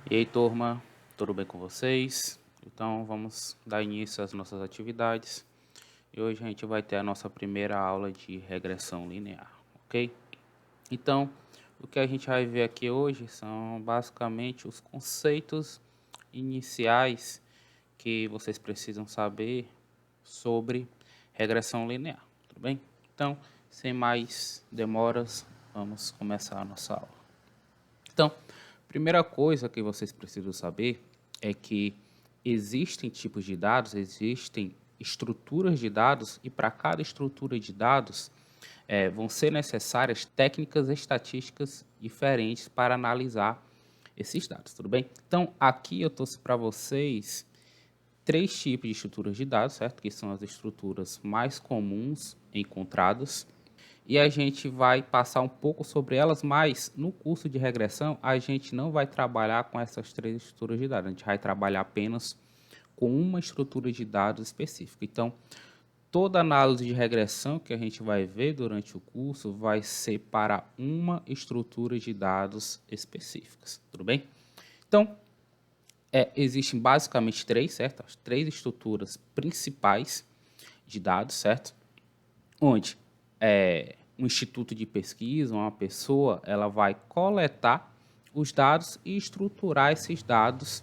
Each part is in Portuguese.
E aí, turma, tudo bem com vocês? Então, vamos dar início às nossas atividades. E hoje a gente vai ter a nossa primeira aula de regressão linear, ok? Então, o que a gente vai ver aqui hoje são basicamente os conceitos iniciais que vocês precisam saber sobre regressão linear, tudo bem? Então, sem mais demoras, vamos começar a nossa aula. Então, primeira coisa que vocês precisam saber é que existem tipos de dados, existem estruturas de dados, e para cada estrutura de dados vão ser necessárias técnicas estatísticas diferentes para analisar esses dados, tudo bem? Então, aqui eu trouxe para vocês três tipos de estruturas de dados, certo? Que são as estruturas mais comuns encontradas, e a gente vai passar um pouco sobre elas, mas no curso de regressão a gente não vai trabalhar com essas três estruturas de dados, a gente vai trabalhar apenas com uma estrutura de dados específica. Então, toda análise de regressão que a gente vai ver durante o curso vai ser para uma estrutura de dados específicas, tudo bem? Então, existem basicamente três, certo? As três estruturas principais de dados, certo? Onde um instituto de pesquisa, uma pessoa, ela vai coletar os dados e estruturar esses dados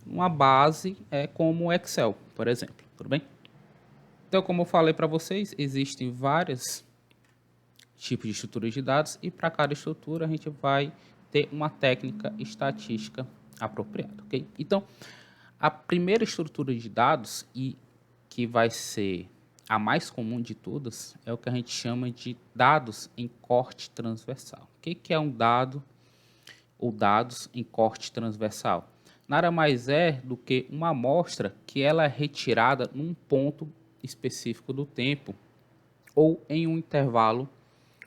numa base como o Excel, por exemplo, tudo bem? Então, como eu falei para vocês, existem vários tipos de estruturas de dados e para cada estrutura a gente vai ter uma técnica estatística apropriada, ok? Então, a primeira estrutura de dados, e que vai ser a mais comum de todas, é o que a gente chama de dados em corte transversal. O que é um dado ou dados em corte transversal? Nada mais é do que uma amostra que ela é retirada num ponto específico do tempo ou em um intervalo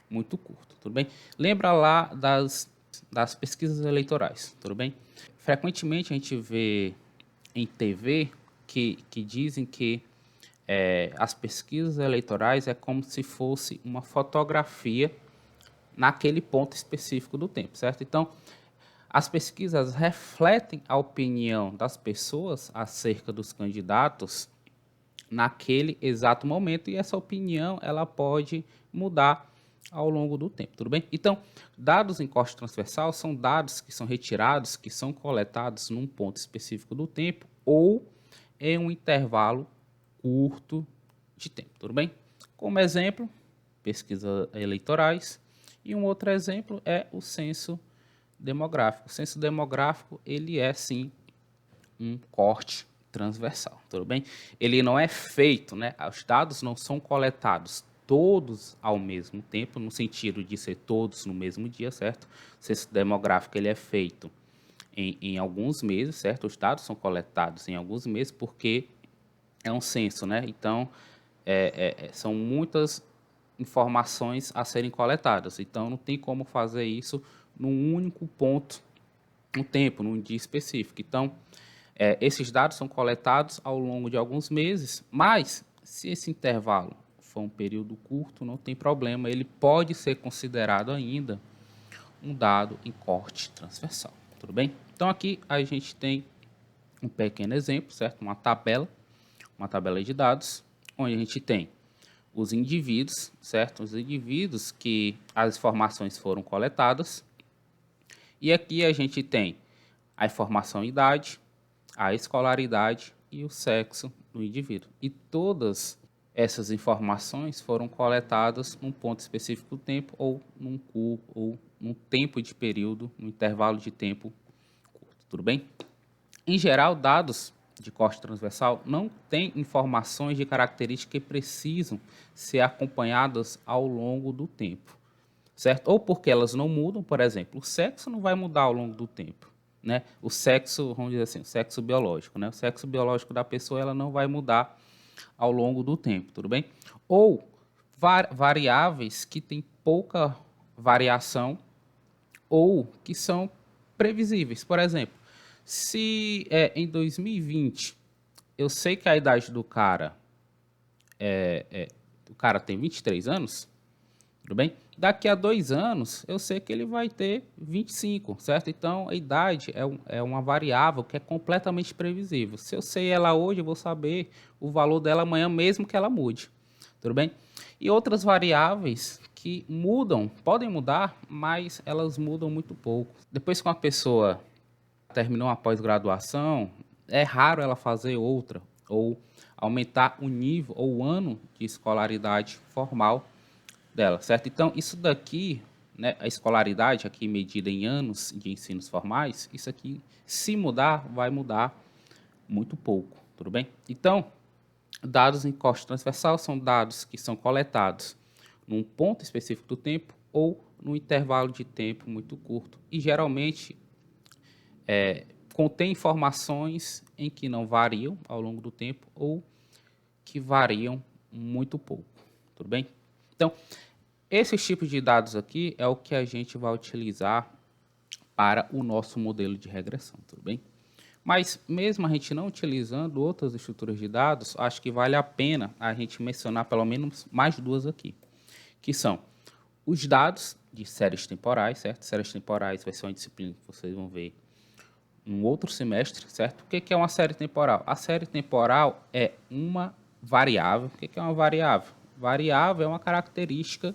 muito curto, tudo bem? Lembra lá das pesquisas eleitorais, tudo bem? Frequentemente a gente vê em TV que dizem que as pesquisas eleitorais é como se fosse uma fotografia naquele ponto específico do tempo, certo? Então, as pesquisas refletem a opinião das pessoas acerca dos candidatos naquele exato momento, e essa opinião ela pode mudar ao longo do tempo, tudo bem? Então, dados em corte transversal são dados que são retirados, que são coletados num ponto específico do tempo ou em um intervalo curto de tempo, tudo bem? Como exemplo, pesquisas eleitorais, e um outro exemplo é o censo demográfico. O censo demográfico, ele é sim um corte transversal, tudo bem? Ele não é feito, né? Os dados não são coletados todos ao mesmo tempo, no sentido de ser todos no mesmo dia, certo? O censo demográfico ele é feito em alguns meses, certo? Os dados são coletados em alguns meses porque é um censo, né? Então, são muitas informações a serem coletadas. Então, não tem como fazer isso num único ponto, no tempo, num dia específico. Então, esses dados são coletados ao longo de alguns meses, mas se esse intervalo for um período curto, não tem problema, ele pode ser considerado ainda um dado em corte transversal, tudo bem? Então, aqui a gente tem um pequeno exemplo, certo? Uma tabela de dados, onde a gente tem os indivíduos, certo? Os indivíduos que as informações foram coletadas. E aqui a gente tem a informação idade, a escolaridade e o sexo do indivíduo. E todas essas informações foram coletadas num ponto específico do tempo ou num tempo de período, num intervalo de tempo curto, tudo bem? Em geral, dados de corte transversal não têm informações de características que precisam ser acompanhadas ao longo do tempo, certo? Ou porque elas não mudam, por exemplo, o sexo não vai mudar ao longo do tempo, né? O sexo, vamos dizer assim, o sexo biológico, né? O sexo biológico da pessoa ela não vai mudar ao longo do tempo, tudo bem? Ou variáveis que têm pouca variação ou que são previsíveis. Por exemplo, se em 2020 eu sei que a idade do cara o cara tem 23 anos, tudo bem? Daqui a 2 anos, eu sei que ele vai ter 25, certo? Então, a idade é uma variável que é completamente previsível. Se eu sei ela hoje, eu vou saber o valor dela amanhã, mesmo que ela mude, tudo bem? E outras variáveis que mudam, podem mudar, mas elas mudam muito pouco. Depois que uma pessoa terminou uma pós-graduação, é raro ela fazer outra, ou aumentar o nível ou o ano de escolaridade formal dela, certo? Então, isso daqui, né, a escolaridade aqui medida em anos de ensinos formais, isso aqui, se mudar, vai mudar muito pouco, tudo bem? Então, dados em corte transversal são dados que são coletados num ponto específico do tempo ou num intervalo de tempo muito curto e geralmente contém informações em que não variam ao longo do tempo ou que variam muito pouco, tudo bem? Então, esses tipos de dados aqui é o que a gente vai utilizar para o nosso modelo de regressão, tudo bem? Mas mesmo a gente não utilizando outras estruturas de dados, acho que vale a pena a gente mencionar pelo menos mais duas aqui, que são os dados de séries temporais, certo? Séries temporais vai ser uma disciplina que vocês vão ver um outro semestre, certo? O que é uma série temporal? A série temporal é uma variável. O que é uma variável? Variável é uma característica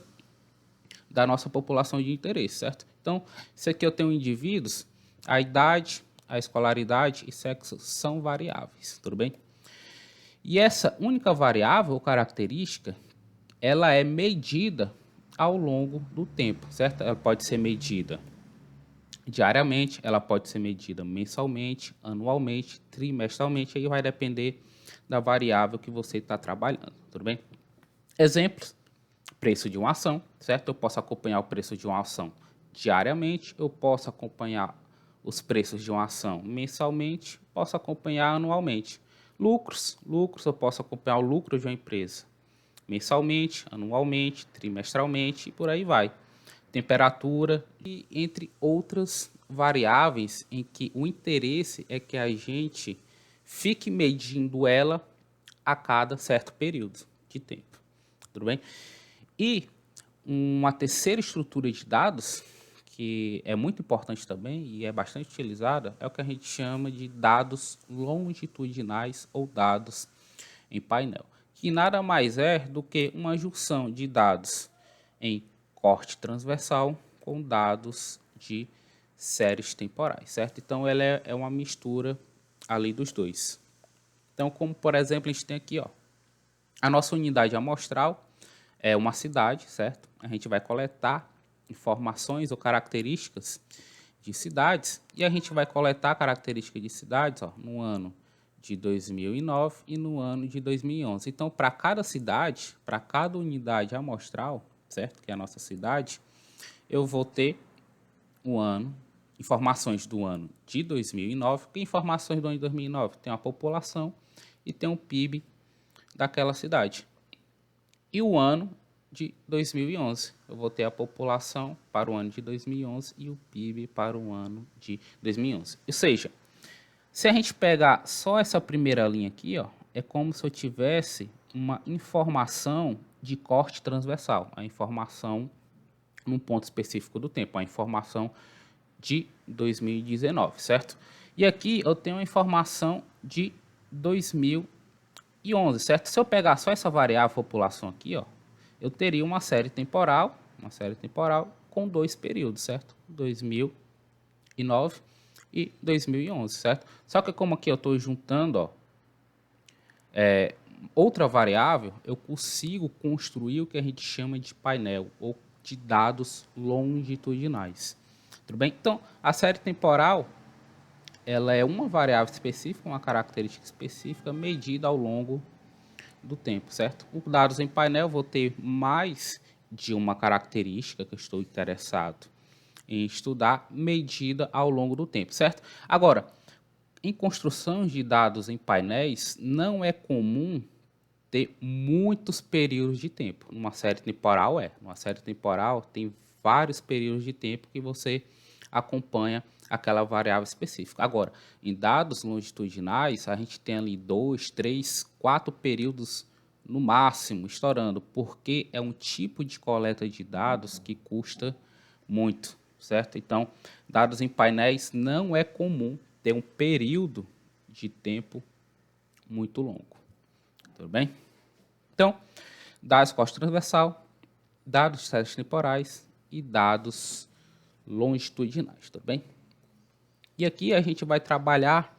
da nossa população de interesse, certo? Então, se aqui eu tenho indivíduos, a idade, a escolaridade e sexo são variáveis, tudo bem? E essa única variável ou característica, ela é medida ao longo do tempo, certo? Ela pode ser medida diariamente, ela pode ser medida mensalmente, anualmente, trimestralmente, aí vai depender da variável que você está trabalhando, tudo bem? Exemplos: preço de uma ação, certo? Eu posso acompanhar o preço de uma ação diariamente, eu posso acompanhar os preços de uma ação mensalmente, posso acompanhar anualmente. Lucros, eu posso acompanhar o lucro de uma empresa mensalmente, anualmente, trimestralmente e por aí vai. Temperatura e entre outras variáveis em que o interesse é que a gente fique medindo ela a cada certo período de tempo, tudo bem? E uma terceira estrutura de dados, que é muito importante também e é bastante utilizada, é o que a gente chama de dados longitudinais ou dados em painel, que nada mais é do que uma junção de dados em corte transversal com dados de séries temporais, certo? Então, ela é uma mistura ali dos dois. Então, como por exemplo, a gente tem aqui, ó, a nossa unidade amostral é uma cidade, certo? A gente vai coletar informações ou características de cidades e a gente vai coletar características de cidades, ó, no ano de 2009 e no ano de 2011. Então, para cada cidade, para cada unidade amostral, certo? Que é a nossa cidade, eu vou ter o ano, informações do ano de 2009. Que informações do ano de 2009? Tem a população e tem o PIB daquela cidade. E o ano de 2011. Eu vou ter a população para o ano de 2011 e o PIB para o ano de 2011. Ou seja, se a gente pegar só essa primeira linha aqui, ó, é como se eu tivesse uma informação de corte transversal, a informação num ponto específico do tempo, a informação de 2019, certo? E aqui eu tenho a informação de 2011, certo? Se eu pegar só essa variável população aqui, ó, eu teria uma série temporal com dois períodos, certo? 2009 e 2011, certo? Só que como aqui eu estou juntando, ó, outra variável, eu consigo construir o que a gente chama de painel ou de dados longitudinais. Tudo bem? Então, a série temporal, ela é uma variável específica, uma característica específica medida ao longo do tempo, certo? Com dados em painel, vou ter mais de uma característica que eu estou interessado em estudar, medida ao longo do tempo, certo? Agora, em construção de dados em painéis, não é comum ter muitos períodos de tempo. Numa série temporal numa série temporal tem vários períodos de tempo que você acompanha aquela variável específica. Agora, em dados longitudinais, a gente tem ali 2, 3, 4 períodos no máximo, estourando, porque é um tipo de coleta de dados que custa muito, certo? Então, dados em painéis não é comum ter um período de tempo muito longo, tudo bem? Então, dados costo-transversal, dados de séries temporais e dados longitudinais, tudo bem? E aqui a gente vai trabalhar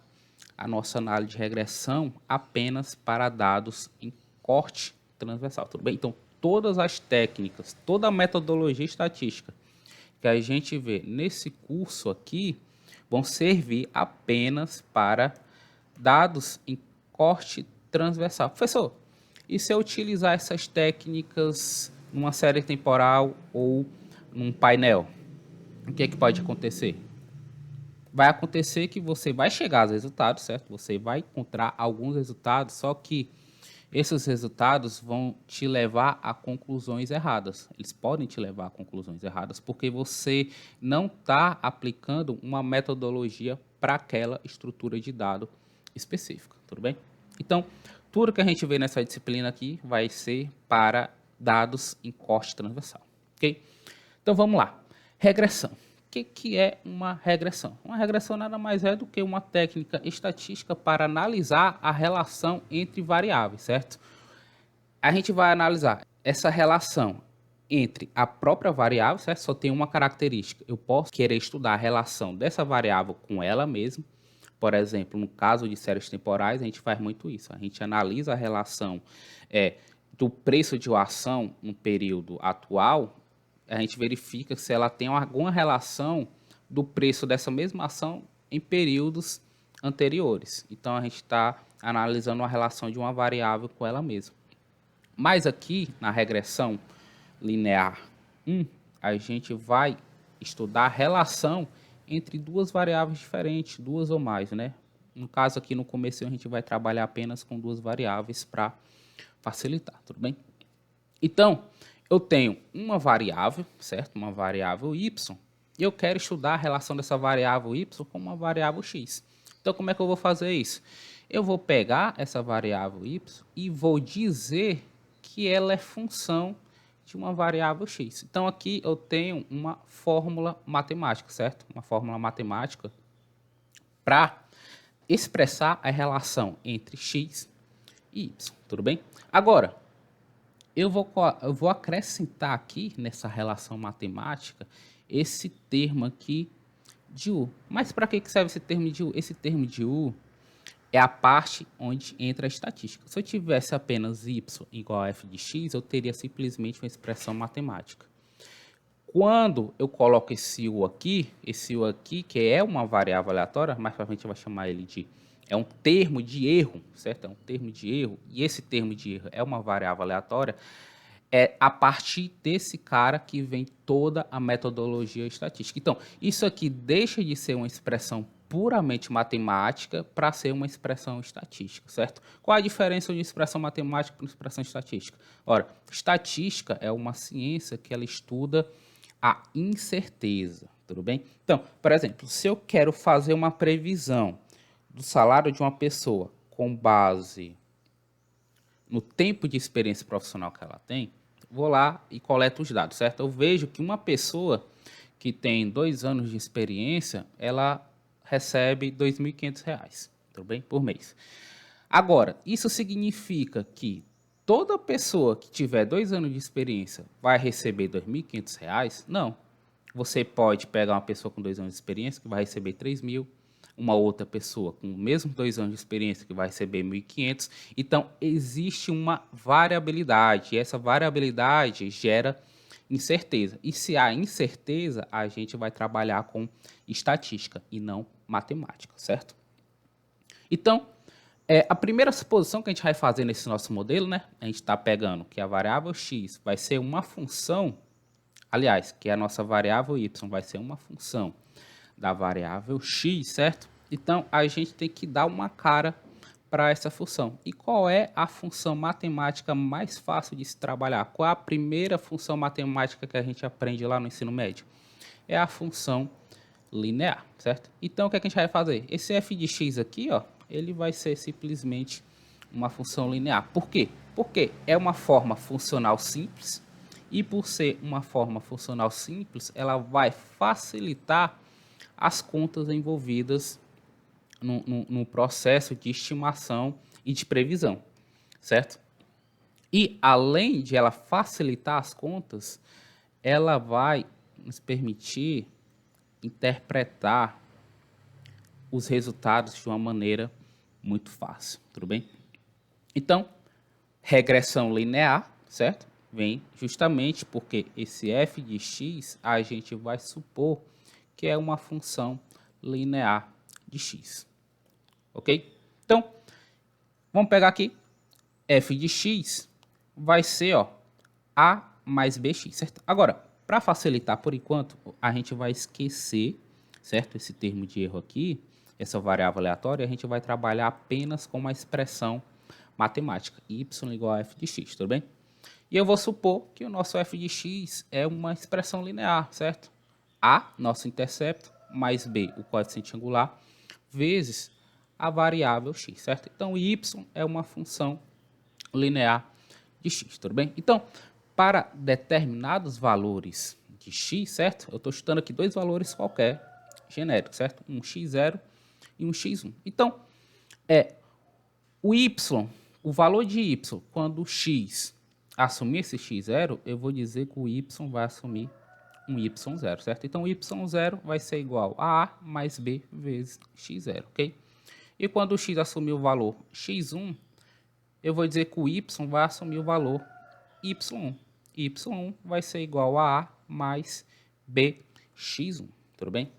a nossa análise de regressão apenas para dados em corte transversal, tudo bem? Então, todas as técnicas, toda a metodologia estatística que a gente vê nesse curso aqui vão servir apenas para dados em corte transversal. Professor, e se eu utilizar essas técnicas numa série temporal ou num painel? O que é que pode acontecer? Vai acontecer que você vai chegar aos resultados, certo? Você vai encontrar alguns resultados, só que esses resultados vão te levar a conclusões erradas. Eles podem te levar a conclusões erradas porque você não está aplicando uma metodologia para aquela estrutura de dado específica, tudo bem? Então, tudo que a gente vê nessa disciplina aqui vai ser para dados em corte transversal, ok? Então, vamos lá. Regressão. O que é uma regressão? Uma regressão nada mais é do que uma técnica estatística para analisar a relação entre variáveis, certo? A gente vai analisar essa relação entre a própria variável, certo? Só tem uma característica. Eu posso querer estudar a relação dessa variável com ela mesma. Por exemplo, no caso de séries temporais, a gente faz muito isso. A gente analisa a relação do preço de uma ação no período atual. A gente verifica se ela tem alguma relação do preço dessa mesma ação em períodos anteriores. Então, a gente está analisando a relação de uma variável com ela mesma. Mas aqui, na regressão linear 1, a gente vai estudar a relação entre duas variáveis diferentes, duas ou mais, né? No caso aqui no começo, a gente vai trabalhar apenas com duas variáveis para facilitar, tudo bem? Então, eu tenho uma variável, certo? Uma variável y, e eu quero estudar a relação dessa variável y com uma variável x. Então, como é que eu vou fazer isso? Eu vou pegar essa variável y e vou dizer que ela é função de uma variável x. Então, aqui eu tenho uma fórmula matemática, certo? Uma fórmula matemática para expressar a relação entre x e y, tudo bem? Agora, eu vou acrescentar aqui nessa relação matemática esse termo aqui de U. Mas para que serve esse termo de U? Esse termo de U é a parte onde entra a estatística. Se eu tivesse apenas y igual a f de x, eu teria simplesmente uma expressão matemática. Quando eu coloco esse U aqui, que é uma variável aleatória, mais para frente vai chamar ele de... é um termo de erro, certo? É um termo de erro, e esse termo de erro é uma variável aleatória. É a partir desse cara que vem toda a metodologia estatística. Então, isso aqui deixa de ser uma expressão puramente matemática para ser uma expressão estatística, certo? Qual a diferença de expressão matemática para expressão estatística? Ora, estatística é uma ciência que ela estuda a incerteza, tudo bem? Então, por exemplo, se eu quero fazer uma previsão do salário de uma pessoa com base no tempo de experiência profissional que ela tem, vou lá e coleto os dados, certo? Eu vejo que uma pessoa que tem 2 anos de experiência, ela recebe R$ 2.500, tudo bem? Por mês. Agora, isso significa que toda pessoa que tiver 2 anos de experiência vai receber R$ 2.500? Não. Você pode pegar uma pessoa com 2 anos de experiência que vai receber 3.000, uma outra pessoa com o mesmo 2 anos de experiência que vai receber 1.500. Então, existe uma variabilidade, e essa variabilidade gera incerteza. E se há incerteza, a gente vai trabalhar com estatística e não matemática, certo? Então, a primeira suposição que a gente vai fazer nesse nosso modelo, né? A gente está pegando que a variável x vai ser uma função, aliás, que a nossa variável y vai ser uma função da variável x, certo? Então, a gente tem que dar uma cara para essa função. E qual é a função matemática mais fácil de se trabalhar? Qual é a primeira função matemática que a gente aprende lá no ensino médio? É a função linear, certo? Então, o que a gente vai fazer? Esse f de x aqui, ó, ele vai ser simplesmente uma função linear. Por quê? Porque é uma forma funcional simples e por ser uma forma funcional simples, ela vai facilitar as contas envolvidas no processo de estimação e de previsão, certo? E além de ela facilitar as contas, ela vai nos permitir interpretar os resultados de uma maneira muito fácil, tudo bem? Então, regressão linear, certo? Vem justamente porque esse f de x a gente vai supor que é uma função linear de x, ok? Então, vamos pegar aqui, f de x vai ser, ó, a mais bx, certo? Agora, para facilitar por enquanto, a gente vai esquecer, certo? Esse termo de erro aqui, essa variável aleatória, a gente vai trabalhar apenas com uma expressão matemática, y igual a f de x, tudo bem? E eu vou supor que o nosso f de x é uma expressão linear, certo? A, nosso intercepto, mais b, o coeficiente angular, vezes a variável x, certo? Então, y é uma função linear de x, tudo bem? Então, para determinados valores de x, certo? Eu estou chutando aqui dois valores qualquer, genéricos, certo? Um x0 e um x1. Então, o y, o valor de y, quando o x assumir esse x0, eu vou dizer que o y vai assumir um y0, certo? Então, o y0 vai ser igual a mais b vezes x0, ok? E quando o x assumir o valor x1, eu vou dizer que o y vai assumir o valor y1. Y1 vai ser igual a mais bx1, tudo bem?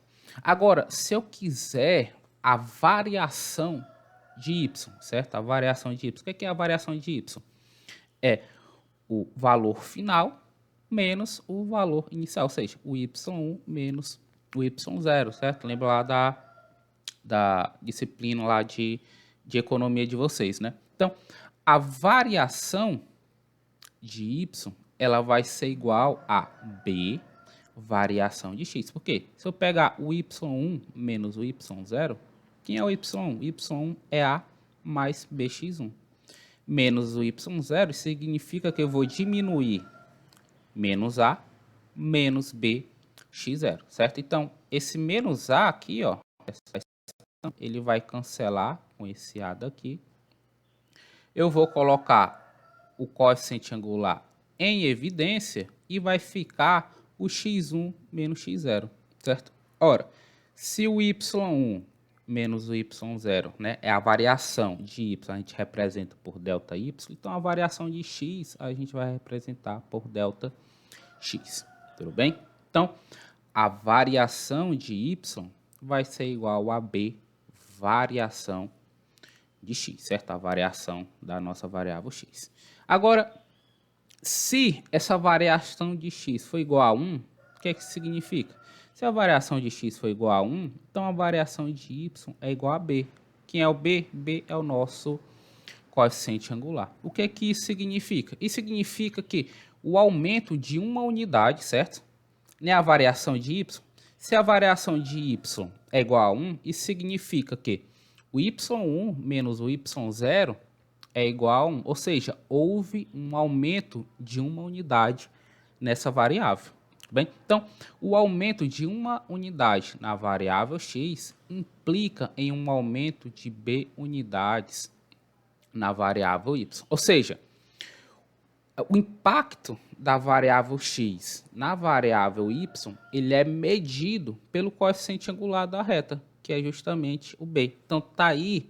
Agora, se eu quiser a variação de y, certo? A variação de y. O que é a variação de y? É o valor final menos o valor inicial, ou seja, o y1 menos o y0, certo? Lembra lá da disciplina lá de economia de vocês, né? Então, a variação de y, ela vai ser igual a b variação de x. Por quê? Se eu pegar o y1 menos o y0, quem é o y1? O y1 é a mais bx1. Menos o y0 significa que eu vou diminuir menos a menos bx0, certo? Então, esse menos a aqui, ó, ele vai cancelar com esse a daqui. Eu vou colocar o coeficiente angular em evidência e vai ficar o x1 menos x0, certo? Ora, se o y1 menos o y0, né, é a variação de y, a gente representa por delta y, então a variação de x a gente vai representar por delta x, tudo bem? Então, a variação de y vai ser igual a b variação de x, certo? A variação da nossa variável x. Agora, se essa variação de x for igual a 1, o que é que significa? Se a variação de x for igual a 1, então a variação de y é igual a b. Quem é o b? B é o nosso coeficiente angular. O que é que isso significa? Isso significa que o aumento de uma unidade, certo? Né, a variação de y. Se a variação de y é igual a 1, isso significa que o y1 menos o y0 é igual a 1, ou seja, houve um aumento de uma unidade nessa variável. Bem, então, o aumento de uma unidade na variável x implica em um aumento de b unidades na variável y. Ou seja, o impacto da variável x na variável y, ele é medido pelo coeficiente angular da reta, que é justamente o b. Então, está aí,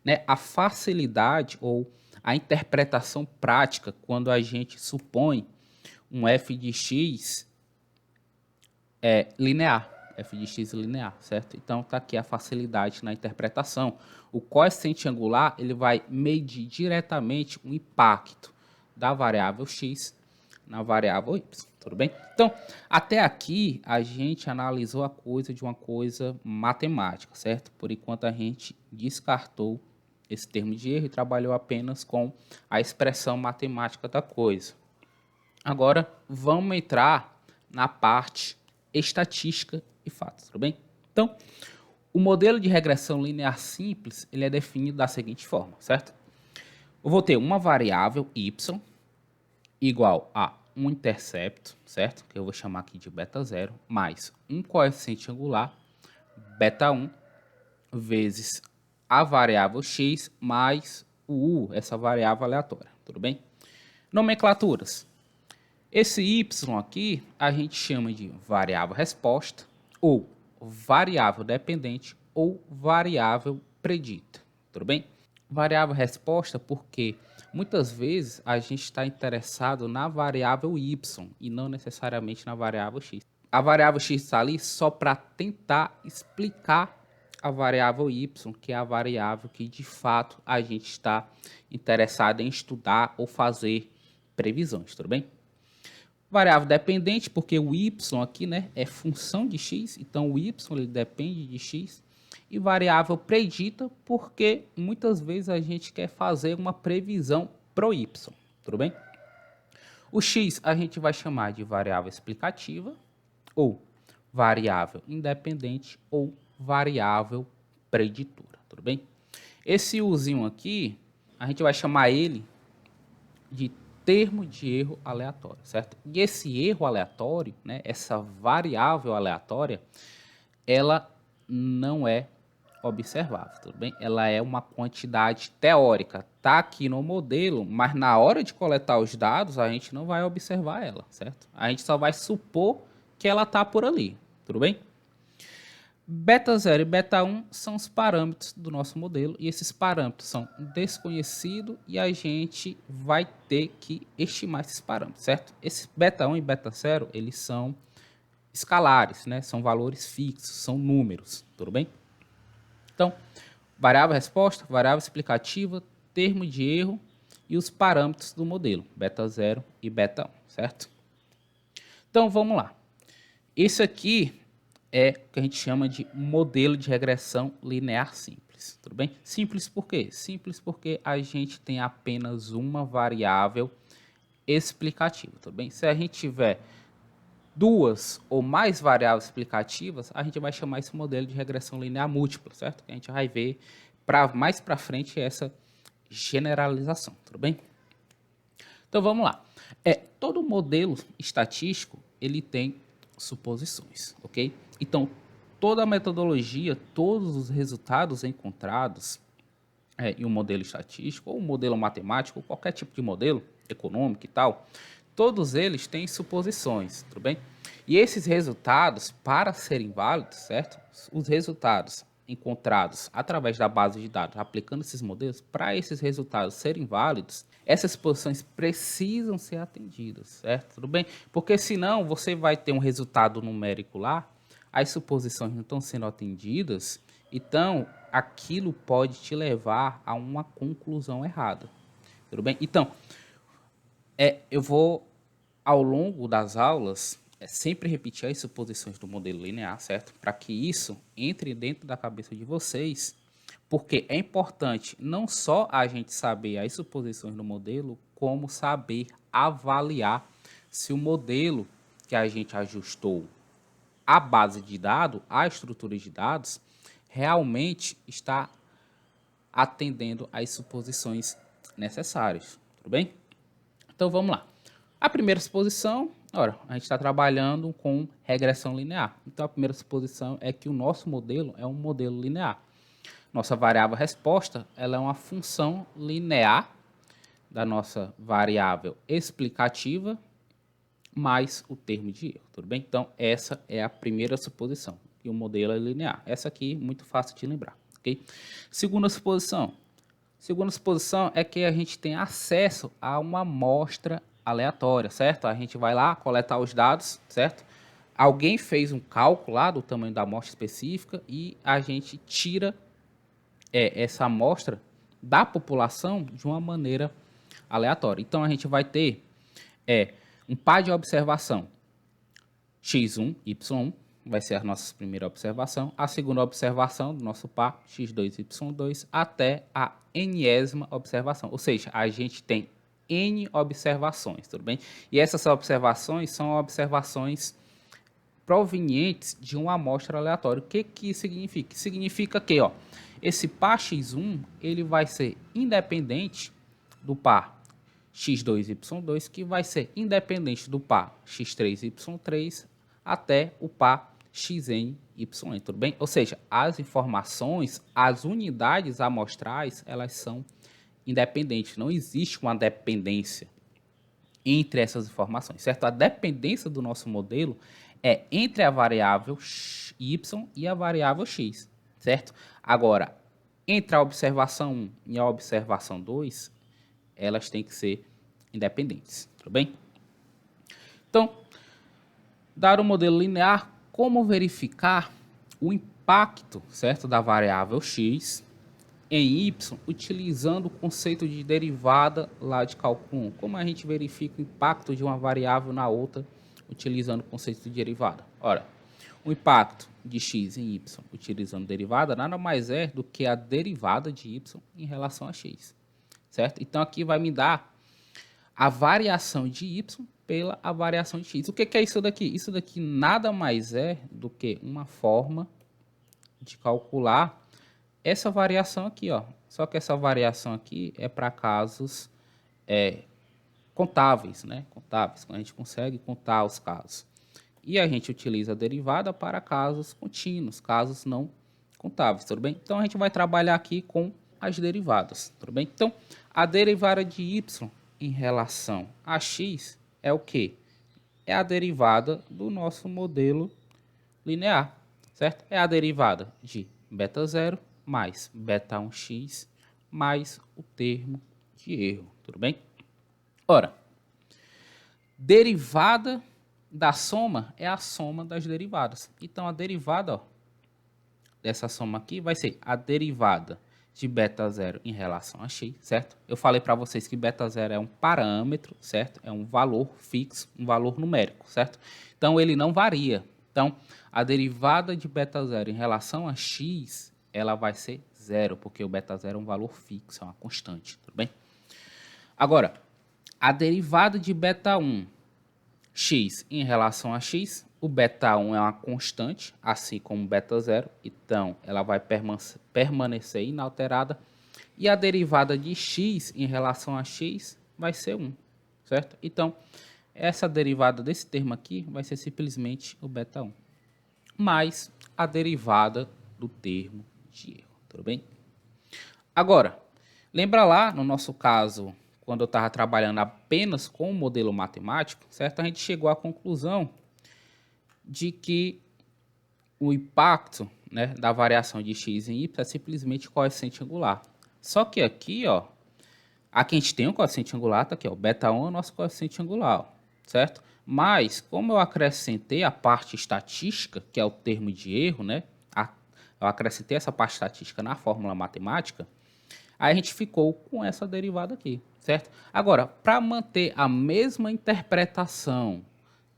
né, a facilidade ou a interpretação prática quando a gente supõe um f de x linear. F de x linear, certo? Então, está aqui a facilidade na interpretação. O coeficiente angular ele vai medir diretamente o impacto da variável x na variável y, tudo bem? Então, até aqui a gente analisou a coisa de uma coisa matemática, certo? Por enquanto a gente descartou esse termo de erro e trabalhou apenas com a expressão matemática da coisa. Agora, vamos entrar na parte estatística e fatos, tudo bem? Então, o modelo de regressão linear simples, ele é definido da seguinte forma, certo? Eu vou ter uma variável y igual a um intercepto, certo? Que eu vou chamar aqui de beta 0, mais um coeficiente angular, beta 1, vezes a variável x mais o u, essa variável aleatória, tudo bem? Nomenclaturas. Esse y aqui a gente chama de variável resposta, ou variável dependente, ou variável predita, tudo bem? Variável resposta porque muitas vezes a gente está interessado na variável y e não necessariamente na variável x. A variável x está ali só para tentar explicar a variável y, que é a variável que de fato a gente está interessado em estudar ou fazer previsões, tudo bem? Variável dependente, porque o y aqui, né, é função de x, então o y ele depende de x. E variável predita, porque muitas vezes a gente quer fazer uma previsão pro y, tudo bem? O x a gente vai chamar de variável explicativa, ou variável independente, ou variável preditora, tudo bem? Esse uzinho aqui, a gente vai chamar ele de termo de erro aleatório, certo? E esse erro aleatório, né, essa variável aleatória, ela não é observável, tudo bem? Ela é uma quantidade teórica, tá aqui no modelo, mas na hora de coletar os dados, a gente não vai observar ela, certo? A gente só vai supor que ela tá por ali, tudo bem? Beta 0 e beta 1 são os parâmetros do nosso modelo e esses parâmetros são desconhecidos e a gente vai ter que estimar esses parâmetros, certo? Esses beta 1 e beta 0, eles são escalares, né? São valores fixos, são números, tudo bem? Então, variável resposta, variável explicativa, termo de erro e os parâmetros do modelo, beta 0 e beta 1, certo? Então, vamos lá. Esse aqui é o que a gente chama de modelo de regressão linear simples, tudo bem? Simples por quê? Simples porque a gente tem apenas uma variável explicativa, tudo bem? Se a gente tiver duas ou mais variáveis explicativas, a gente vai chamar esse modelo de regressão linear múltipla, certo? Que a gente vai ver mais para frente essa generalização, tudo bem? Então vamos lá. Todo modelo estatístico ele tem suposições, ok? Então toda a metodologia, todos os resultados encontrados em um modelo estatístico ou um modelo matemático, ou qualquer tipo de modelo econômico e tal, todos eles têm suposições, tudo bem? E esses resultados, para serem válidos, certo? Os resultados encontrados através da base de dados, aplicando esses modelos, para esses resultados serem válidos, essas suposições precisam ser atendidas, certo? Tudo bem? Porque senão você vai ter um resultado numérico lá, as suposições não estão sendo atendidas, então aquilo pode te levar a uma conclusão errada, tudo bem? Então, eu vou, ao longo das aulas, sempre repetir as suposições do modelo linear, certo? Para que isso entre dentro da cabeça de vocês, porque é importante não só a gente saber as suposições do modelo, como saber avaliar se o modelo que a gente ajustou a base de dados, a estrutura de dados, realmente está atendendo às suposições necessárias, tudo bem? Então vamos lá. A primeira suposição, ora, a gente está trabalhando com regressão linear. Então a primeira suposição é que o nosso modelo é um modelo linear. Nossa variável resposta, ela é uma função linear da nossa variável explicativa mais o termo de erro, tudo bem? Então essa é a primeira suposição, que o modelo é linear. Essa aqui muito fácil de lembrar, ok? Segunda suposição é que a gente tem acesso a uma amostra aleatória, certo? A gente vai lá coletar os dados, certo? Alguém fez um cálculo lá do tamanho da amostra específica e a gente tira essa amostra da população de uma maneira aleatória. Então a gente vai ter um par de observação x1, y1, vai ser a nossa primeira observação. A segunda observação do nosso par x2, y2, até a enésima observação. Ou seja, a gente tem N observações, tudo bem? E essas observações são observações provenientes de uma amostra aleatória. O que que significa? Significa que esse par x1 ele vai ser independente do par x2, y2, que vai ser independente do par x3, y3 até o par xn, yn, tudo bem? Ou seja, as informações, as unidades amostrais, elas são independentes. Não existe uma dependência entre essas informações, certo? A dependência do nosso modelo é entre a variável y e a variável x, certo? Agora, entre a observação 1 e a observação 2, elas têm que ser independentes, tudo bem? Então, dar um modelo linear, como verificar o impacto, certo, da variável x em y, utilizando o conceito de derivada lá de cálculo 1. Como a gente verifica o impacto de uma variável na outra, utilizando o conceito de derivada? Ora, o impacto de x em y, utilizando derivada, nada mais é do que a derivada de y em relação a x, certo? Então, aqui vai me dar a variação de y pela a variação de x. O que é isso daqui? Isso daqui nada mais é do que uma forma de calcular essa variação aqui, ó. Só que essa variação aqui é para casos contáveis, né? Contáveis, quando a gente consegue contar os casos. E a gente utiliza a derivada para casos contínuos, casos não contáveis, tudo bem? Então, a gente vai trabalhar aqui com as derivadas, tudo bem? Então, a derivada de y em relação a x é o quê? É a derivada do nosso modelo linear, certo? É a derivada de beta 0 mais beta 1x mais o termo de erro, tudo bem? Ora, derivada da soma é a soma das derivadas. Então, a derivada, ó, dessa soma aqui vai ser a derivada de beta 0 em relação a x, certo? Eu falei para vocês que beta 0 é um parâmetro, certo? É um valor fixo, um valor numérico, certo? Então, ele não varia. Então, a derivada de beta 0 em relação a x, ela vai ser 0, porque o beta 0 é um valor fixo, é uma constante, tudo bem? Agora, a derivada de beta 1 x em relação a x, o beta 1 é uma constante, assim como o beta 0, então ela vai permanecer inalterada. E a derivada de x em relação a x vai ser 1, certo? Então, essa derivada desse termo aqui vai ser simplesmente o beta 1, mais a derivada do termo de erro, tudo bem? Agora, lembra lá, no nosso caso, quando eu estava trabalhando apenas com o modelo matemático, certo? A gente chegou à conclusão de que o impacto, né, da variação de x em y é simplesmente coeficiente angular. Só que aqui, ó, aqui a gente tem um coeficiente angular, tá aqui, ó, beta 1 é o nosso coeficiente angular, ó, certo? Mas, como eu acrescentei a parte estatística, que é o termo de erro, né? Eu acrescentei essa parte estatística na fórmula matemática, aí a gente ficou com essa derivada aqui, certo? Agora, para manter a mesma interpretação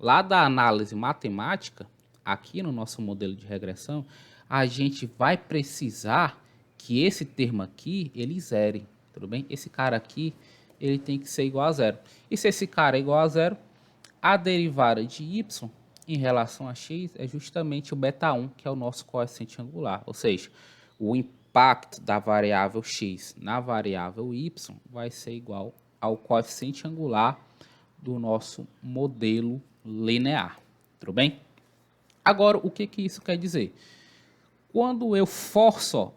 lá da análise matemática, aqui no nosso modelo de regressão, a gente vai precisar que esse termo aqui, ele zere, tudo bem? Esse cara aqui, ele tem que ser igual a zero. E se esse cara é igual a zero, a derivada de y em relação a x é justamente o beta 1, que é o nosso coeficiente angular. Ou seja, o impacto da variável x na variável y vai ser igual ao coeficiente angular do nosso modelo linear. Tudo bem? Agora, o que isso quer dizer? Quando eu forço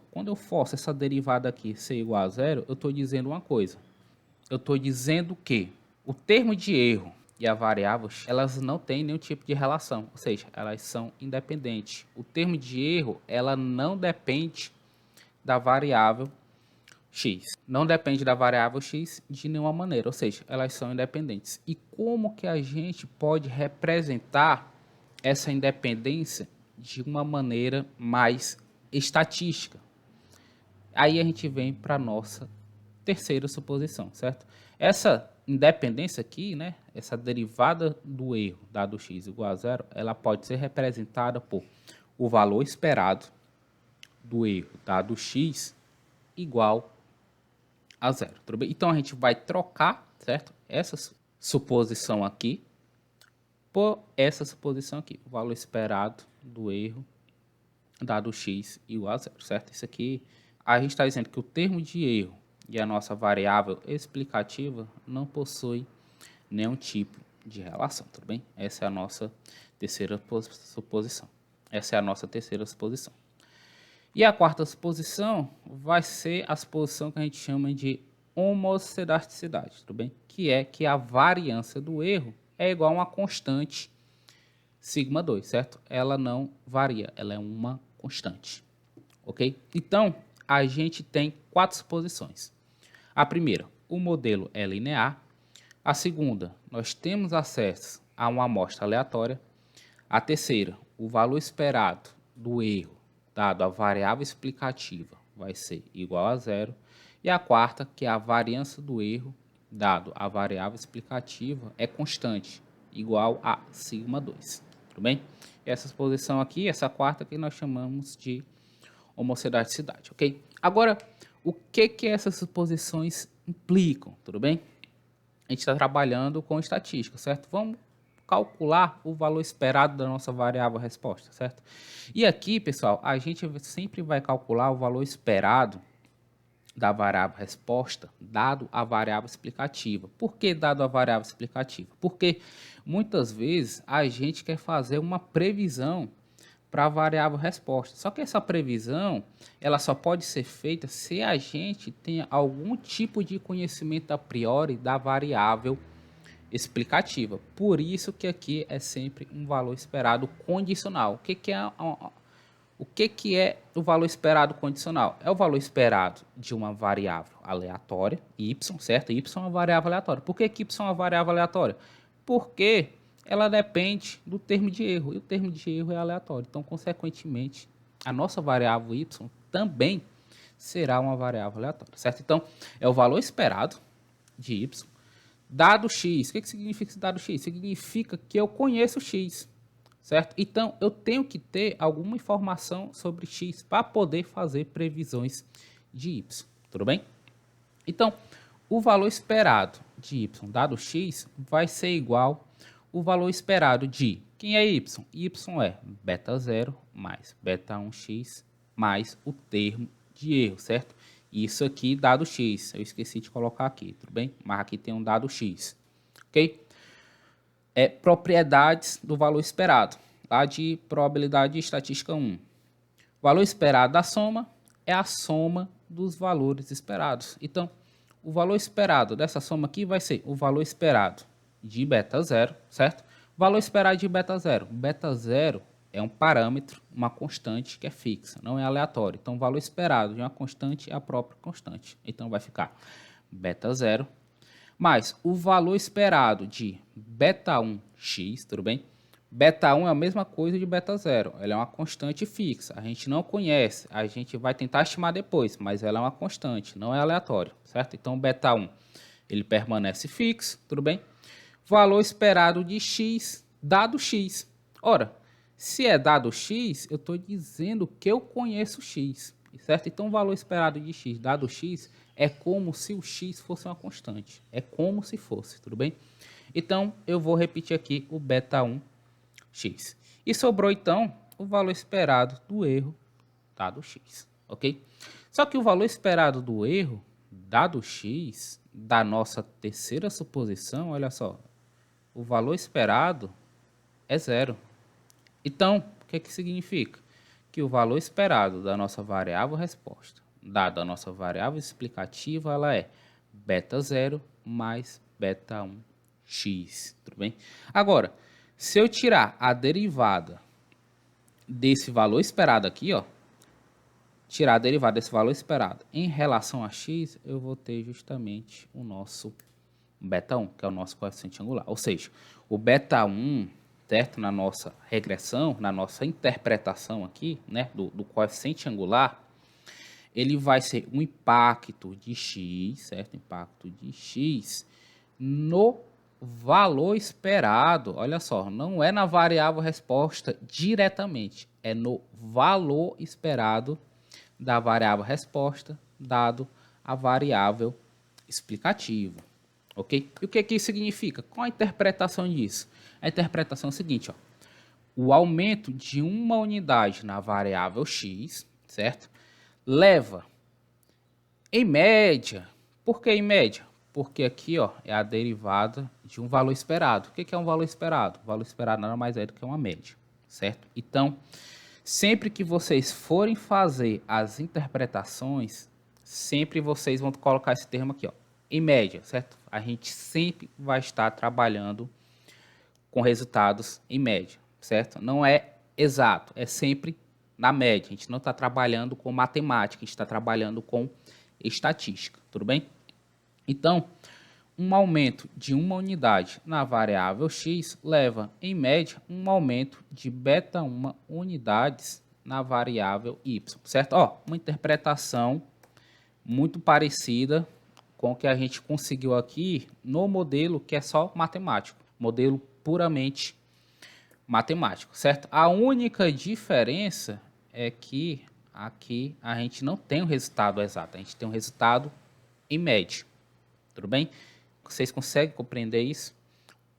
essa derivada aqui ser igual a zero, eu estou dizendo uma coisa. Eu estou dizendo que o termo de erro e a variável, elas não têm nenhum tipo de relação, ou seja, elas são independentes. O termo de erro, ela não depende da variável x. Não depende da variável x de nenhuma maneira, ou seja, elas são independentes. E como que a gente pode representar essa independência de uma maneira mais estatística? Aí a gente vem para a nossa terceira suposição, certo? Essa independência aqui, né, essa derivada do erro dado x igual a zero, ela pode ser representada por o valor esperado do erro dado x igual a zero. Tudo bem? Então a gente vai trocar, certo? Essa suposição aqui por essa suposição aqui, o valor esperado do erro dado x igual a zero, certo? Isso aqui, a gente está dizendo que o termo de erro e a nossa variável explicativa não possui nenhum tipo de relação, tudo bem? Essa é a nossa terceira suposição. Essa é a nossa terceira suposição. E a quarta suposição vai ser a suposição que a gente chama de homossedasticidade, tudo bem? Que é que a variância do erro é igual a uma constante sigma 2, certo? Ela não varia, ela é uma constante, ok? Então, a gente tem quatro suposições. A primeira, o modelo é linear. A segunda, nós temos acesso a uma amostra aleatória. A terceira, o valor esperado do erro dado a variável explicativa vai ser igual a zero. E a quarta, que é a variância do erro dado a variável explicativa é constante, igual a sigma 2. Tudo bem? Essa exposição aqui, essa quarta que nós chamamos de homossedasticidade, ok? Agora, o que essas suposições implicam, tudo bem? A gente está trabalhando com estatística, certo? Vamos calcular o valor esperado da nossa variável resposta, certo? E aqui, pessoal, a gente sempre vai calcular o valor esperado da variável resposta dado a variável explicativa. Por que dado a variável explicativa? Porque muitas vezes a gente quer fazer uma previsão para a variável resposta. Só que essa previsão, ela só pode ser feita se a gente tenha algum tipo de conhecimento a priori da variável explicativa. Por isso que aqui é sempre um valor esperado condicional. O que é o valor esperado condicional? É o valor esperado de uma variável aleatória, y, certo? Y é uma variável aleatória. Por que y é uma variável aleatória? Porque ela depende do termo de erro, e o termo de erro é aleatório. Então, consequentemente, a nossa variável y também será uma variável aleatória, certo? Então, é o valor esperado de y dado x. O que significa esse dado x? Significa que eu conheço x, certo? Então, eu tenho que ter alguma informação sobre x para poder fazer previsões de y, tudo bem? Então, o valor esperado de y dado x vai ser igual ao valor esperado de, quem é y? Y é beta 0 mais beta 1x mais o termo de erro, certo? Isso aqui dado x, eu esqueci de colocar aqui, tudo bem? Mas aqui tem um dado x, ok? Propriedades do valor esperado, lá de probabilidade estatística 1. O valor esperado da soma é a soma dos valores esperados. Então, o valor esperado dessa soma aqui vai ser o valor esperado de beta 0, certo? O valor esperado de beta 0. Beta 0 é um parâmetro, uma constante que é fixa, não é aleatório. Então, o valor esperado de uma constante é a própria constante. Então, vai ficar beta 0 mais o valor esperado de beta 1x, tudo bem? Beta 1 é a mesma coisa de beta 0, ela é uma constante fixa, a gente não conhece, a gente vai tentar estimar depois, mas ela é uma constante, não é aleatório, certo? Então, beta 1, ele permanece fixo, tudo bem? Valor esperado de x, dado x. Ora, se é dado x, eu estou dizendo que eu conheço x, certo? Então, o valor esperado de x, dado x, é como se o x fosse uma constante. É como se fosse, tudo bem? Então, eu vou repetir aqui o beta 1x. E sobrou, então, o valor esperado do erro dado x, ok? Só que o valor esperado do erro dado x, da nossa terceira suposição, olha só, o valor esperado é zero. Então, o que significa? Que o valor esperado da nossa variável resposta, dada a nossa variável explicativa, ela é beta 0 mais beta 1x, tudo bem? Agora, se eu tirar a derivada desse valor esperado aqui, ó, tirar a derivada desse valor esperado em relação a x, eu vou ter justamente o nosso beta 1, que é o nosso coeficiente angular. Ou seja, o beta 1, certo? Na nossa regressão, na nossa interpretação aqui, né, do coeficiente angular, ele vai ser um impacto de x, certo? Impacto de x no valor esperado. Olha só, não é na variável resposta diretamente, é no valor esperado da variável resposta dado a variável explicativa. Ok? E o que isso significa? Qual a interpretação disso? A interpretação é a seguinte, ó. O aumento de uma unidade na variável x, certo? Leva, em média, Por que em média? Porque aqui, ó, é a derivada de um valor esperado. O que é um valor esperado? O valor esperado nada mais é do que uma média, certo? Então, sempre que vocês forem fazer as interpretações, sempre vocês vão colocar esse termo aqui, ó, em média, certo? A gente sempre vai estar trabalhando com resultados em média, certo? Não é exato, é sempre na média. A gente não está trabalhando com matemática, a gente está trabalhando com estatística, tudo bem? Então, um aumento de uma unidade na variável x leva, em média, um aumento de beta 1 unidades na variável y, certo? Ó, uma interpretação muito parecida com o que a gente conseguiu aqui no modelo que é só matemático, modelo puramente matemático, certo? A única diferença é que aqui a gente não tem o resultado exato, a gente tem um resultado em média, tudo bem? Vocês conseguem compreender isso?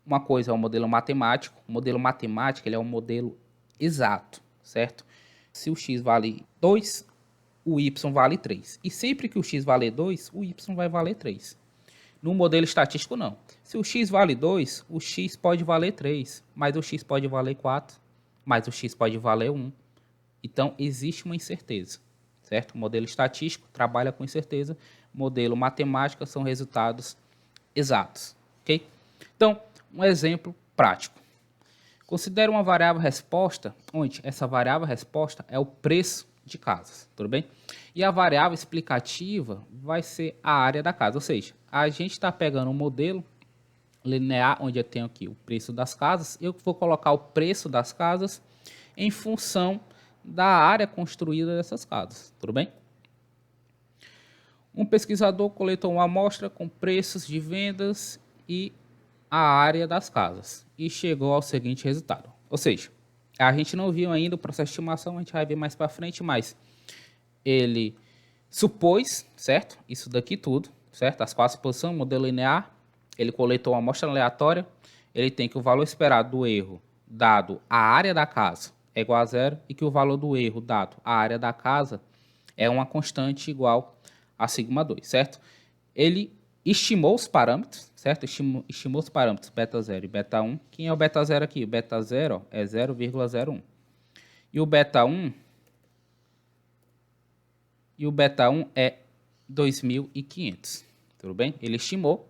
Uma coisa é o modelo matemático. O modelo matemático ele é um modelo exato, certo? Se o x vale 2, o y vale 3. E sempre que o x vale 2, o y vai valer 3. No modelo estatístico, não. Se o x vale 2, o x pode valer 3, mas o x pode valer 4, mas o x pode valer 1. Então, existe uma incerteza, certo? O modelo estatístico trabalha com incerteza, modelo matemático são resultados exatos, ok? Então, um exemplo prático. Considere uma variável resposta, onde essa variável resposta é o preço de casas, tudo bem? E a variável explicativa vai ser a área da casa, ou seja, a gente está pegando um modelo linear, onde eu tenho aqui o preço das casas, eu vou colocar o preço das casas em função da área construída dessas casas, tudo bem? Um pesquisador coletou uma amostra com preços de vendas e a área das casas e chegou ao seguinte resultado. Ou seja, a gente não viu ainda o processo de estimação, a gente vai ver mais para frente, mas ele supôs, certo? Isso daqui tudo, certo? As quatro posições, modelo linear, ele coletou uma amostra aleatória, ele tem que o valor esperado do erro dado a área da casa é igual a zero e que o valor do erro dado a área da casa é uma constante igual a sigma 2, certo? Ele estimou os parâmetros, certo? Estimou os parâmetros beta 0 e beta 1. Quem é o beta 0 aqui? O beta 0 é 0,01. E o beta 1 é 2.500. Tudo bem? Ele estimou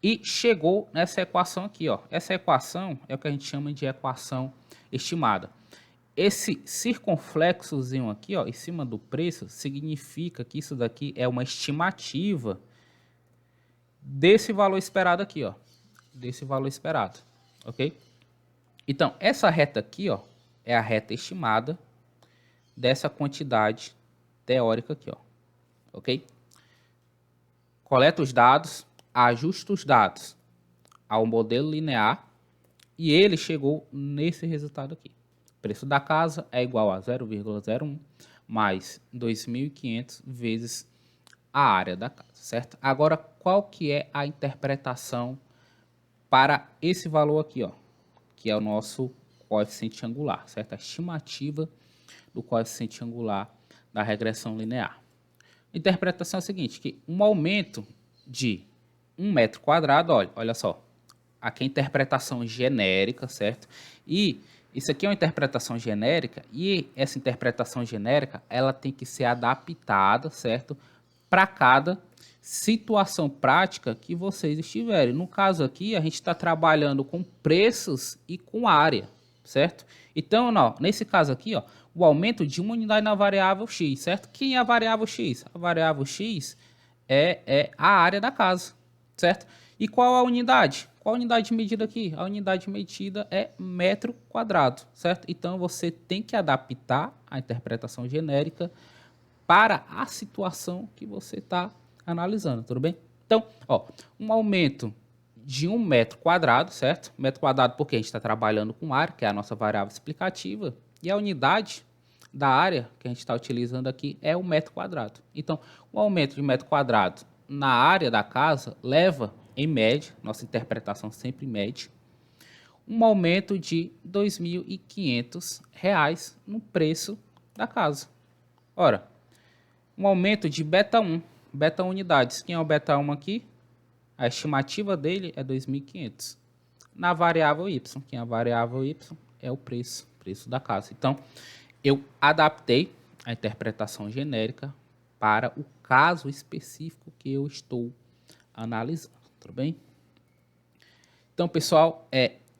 e chegou nessa equação aqui, ó. Essa equação é o que a gente chama de equação estimada. Esse circunflexozinho aqui, ó, em cima do preço, significa que isso daqui é uma estimativa desse valor esperado aqui, ó. Desse valor esperado, ok? Então, essa reta aqui, ó, é a reta estimada dessa quantidade teórica aqui, ó. Ok? Coleta os dados, ajusta os dados ao modelo linear e ele chegou nesse resultado aqui. O preço da casa é igual a 0,01 mais 2.500 vezes a área da casa, certo? Agora, qual que é a interpretação para esse valor aqui, ó, que é o nosso coeficiente angular, certo? A estimativa do coeficiente angular da regressão linear. A interpretação é a seguinte, que um aumento de 1 metro quadrado, olha só, aqui é a interpretação genérica, certo? E isso aqui é uma interpretação genérica e essa interpretação genérica, ela tem que ser adaptada, certo? Para cada situação prática que vocês estiverem. No caso aqui, a gente está trabalhando com preços e com área, certo? Então, não, nesse caso aqui, ó, o aumento de uma unidade na variável x, certo? Quem é a variável x? A variável x é a área da casa, certo? E qual a unidade? Qual a unidade de medida aqui? A unidade de medida é metro quadrado, certo? Então, você tem que adaptar a interpretação genérica para a situação que você está analisando, tudo bem? Então, ó, um aumento de 1 metro quadrado, certo? Metro quadrado porque a gente está trabalhando com área, que é a nossa variável explicativa, e a unidade da área que a gente está utilizando aqui é o metro quadrado. Então, um aumento de metro quadrado na área da casa leva, em média, nossa interpretação sempre mede, um aumento de R$ 2.500 no preço da casa. Ora, um aumento de beta 1, Beta unidades. Quem é o beta 1 aqui? A estimativa dele é 2.500. Na variável y, quem é a variável y é o preço da casa. Então, eu adaptei a interpretação genérica para o caso específico que eu estou analisando, tudo bem? Então, pessoal,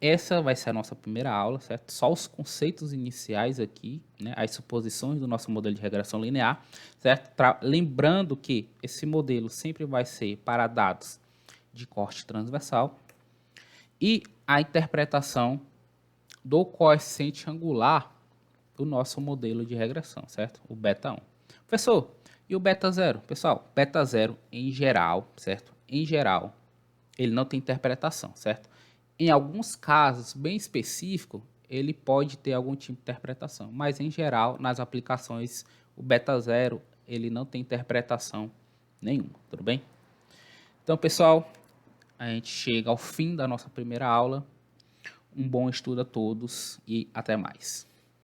essa vai ser a nossa primeira aula, certo? Só os conceitos iniciais aqui, né? As suposições do nosso modelo de regressão linear, certo? Lembrando que esse modelo sempre vai ser para dados de corte transversal e a interpretação do coeficiente angular do nosso modelo de regressão, certo? O beta 1. Professor, e o beta 0? Pessoal, beta 0 em geral, certo? Em geral, ele não tem interpretação, certo? Em alguns casos bem específicos, ele pode ter algum tipo de interpretação, mas em geral, nas aplicações, o beta 0, ele não tem interpretação nenhuma, tudo bem? Então, pessoal, a gente chega ao fim da nossa primeira aula. Um bom estudo a todos e até mais.